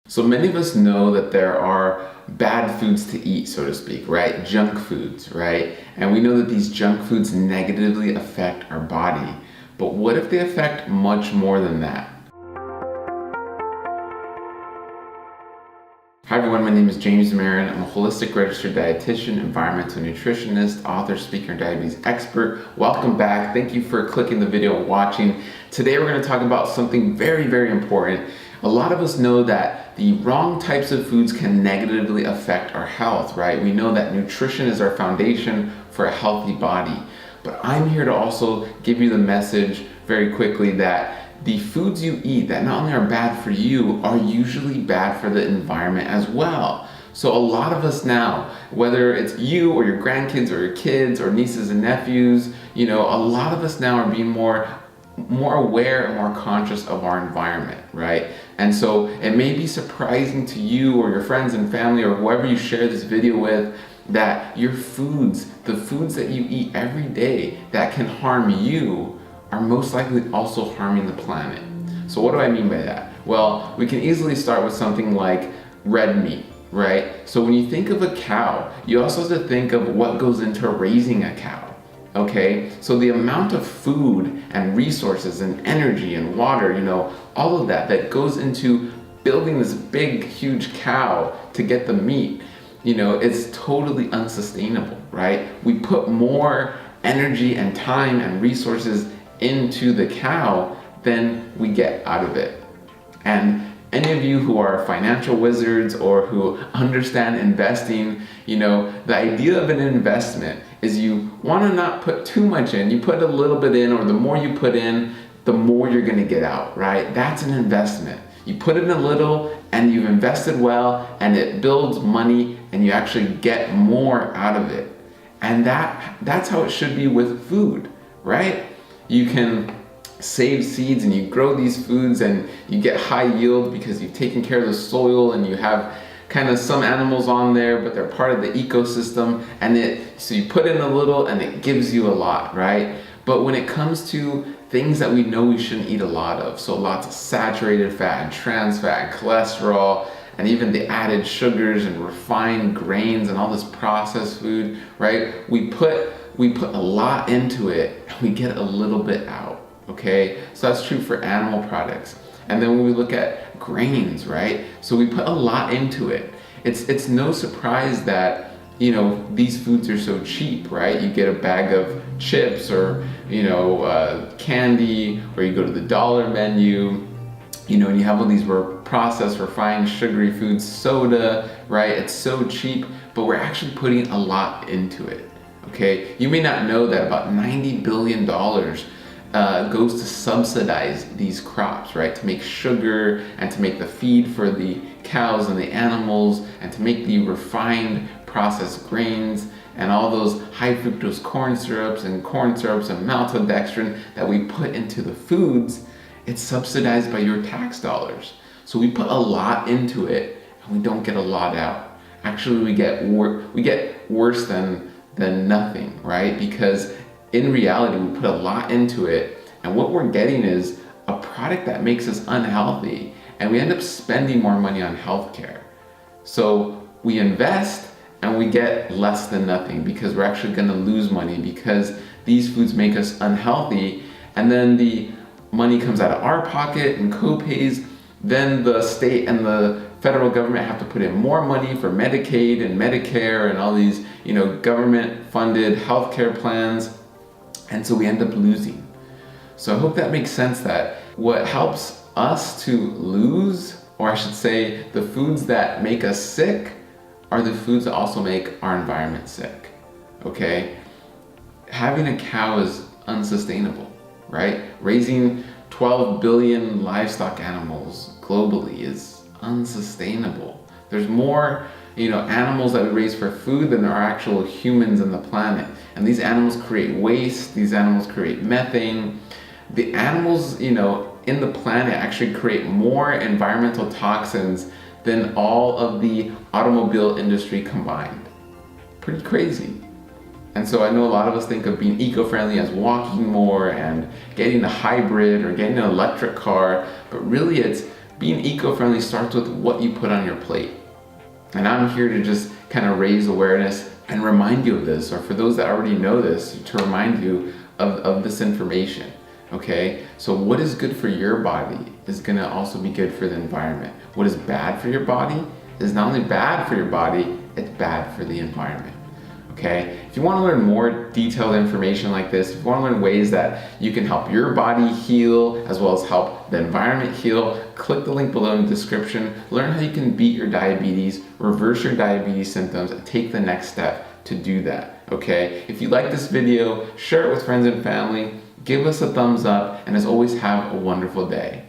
So many of us know that there are bad foods to eat, so to speak, right? Junk foods, right? And we know that these junk foods negatively affect our body. But what if they affect much more than that? Hi everyone, my name is James Marin. I'm a holistic registered dietitian, environmental nutritionist, author, speaker, and diabetes expert. Welcome back. Thank you for clicking the video and watching. Today we're going to talk about something very, very important. A lot of us know that the wrong types of foods can negatively affect our health, right? We know that nutrition is our foundation for a healthy body. But I'm here to also give you the message very quickly that the foods you eat that not only are bad for you are usually bad for the environment as well. So a lot of us now, whether it's you or your grandkids or your kids or nieces and nephews, a lot of us now are being more aware and more conscious of our environment, right? And so it may be surprising to you or your friends and family or whoever you share this video with that your foods, the foods that you eat every day that can harm you, are most likely also harming the planet. So what do I mean by that? Well, we can easily start with something like red meat, right? So when you think of a cow, you also have to think of what goes into raising a cow. Okay, so the amount of food and resources and energy and water, all of that goes into building this big, huge cow to get the meat, it's totally unsustainable, right? We put more energy and time and resources into the cow than we get out of it. And any of you who are financial wizards or who understand investing, the idea of an investment is you want to not put too much in. You put a little bit in, or the more you put in, the more you're going to get out, right? That's an investment. You put in a little and you've invested well and it builds money and you actually get more out of it. And that's how it should be with food, right? You can save seeds and you grow these foods and you get high yield because you've taken care of the soil and you have kind of some animals on there, but they're part of the ecosystem, and so you put in a little and it gives you a lot, right? But when it comes to things that we know we shouldn't eat a lot of, so lots of saturated fat and trans fat and cholesterol and even the added sugars and refined grains and all this processed food, right? We put a lot into it and we get a little bit out, okay? So that's true for animal products. And then when we look at grains, right? So we put a lot into it. It's no surprise that, these foods are so cheap, right? You get a bag of chips or, candy, or you go to the dollar menu, and you have all these processed, refined, sugary foods, soda, right? It's so cheap, but we're actually putting a lot into it, okay? You may not know that about $90 billion goes to subsidize these crops, right? To make sugar and to make the feed for the cows and the animals and to make the refined processed grains and all those high fructose corn syrups and maltodextrin that we put into the foods. It's subsidized by your tax dollars. So we put a lot into it and we don't get a lot out. Actually, we get worse than nothing, right? Because in reality, we put a lot into it, and what we're getting is a product that makes us unhealthy, and we end up spending more money on healthcare. So we invest and we get less than nothing because we're actually going to lose money because these foods make us unhealthy, and then the money comes out of our pocket and co-pays. Then the state and the federal government have to put in more money for Medicaid and Medicare and all these, government-funded healthcare plans. And so we end up losing. So I hope that makes sense, that what helps us to lose, or I should say the foods that make us sick, are the foods that also make our environment sick, okay? Having a cow is unsustainable, right? Raising 12 billion livestock animals globally is unsustainable. There's more animals that we raise for food than there are actual humans on the planet. And these animals create waste, these animals create methane. The animals, in the planet actually create more environmental toxins than all of the automobile industry combined. Pretty crazy. And so I know a lot of us think of being eco-friendly as walking more and getting a hybrid or getting an electric car, but really it's being eco-friendly starts with what you put on your plate. And I'm here to just kind of raise awareness and remind you of this, or for those that already know this, to remind you of this information, okay? So what is good for your body is gonna also be good for the environment. What is bad for your body is not only bad for your body, it's bad for the environment, okay? If you wanna learn more detailed information like this, if you wanna learn ways that you can help your body heal, as well as help the environment heal, click the link below in the description. Learn how you can beat your diabetes, reverse your diabetes symptoms, and take the next step to do that, okay? If you like this video, share it with friends and family, give us a thumbs up, and as always, have a wonderful day.